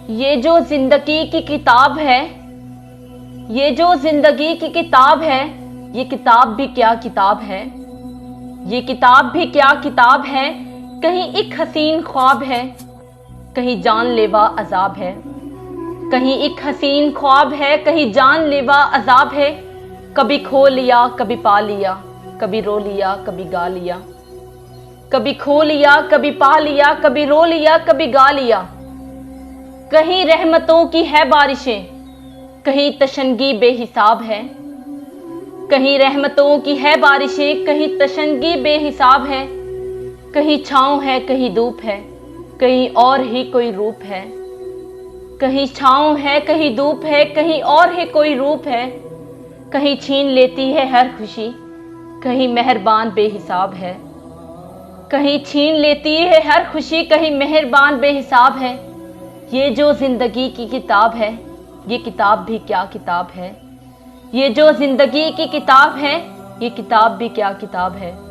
ये जो जिंदगी की किताब है, ये जो जिंदगी की किताब है, ये किताब भी क्या किताब है। ये किताब भी क्या किताब है। कहीं एक हसीन ख्वाब है, कहीं जानलेवा अजाब है। कहीं एक हसीन ख्वाब है, कहीं जानलेवा अजाब है। कभी खो लिया कभी पा लिया, कभी रो लिया कभी गा लिया। कभी खो लिया कभी पा लिया, कभी रो लिया कभी गा लिया। कहीं रहमतों की है बारिशें, कहीं तशनगी बेहिसाब है। कहीं रहमतों की है बारिशें, कहीं तशनगी बेहिसाब है। कहीं छाँव है कहीं धूप है, कहीं और ही कोई रूप है। कहीं छाँव है कहीं धूप है, कहीं और ही कोई रूप है। कहीं छीन लेती है हर खुशी, कहीं मेहरबान बेहिसाब है। कहीं छीन लेती है हर खुशी, कहीं मेहरबान बेहिसाब है। ये जो जिंदगी की किताब है, ये किताब भी क्या किताब है। ये जो जिंदगी की किताब है, ये किताब भी क्या किताब है।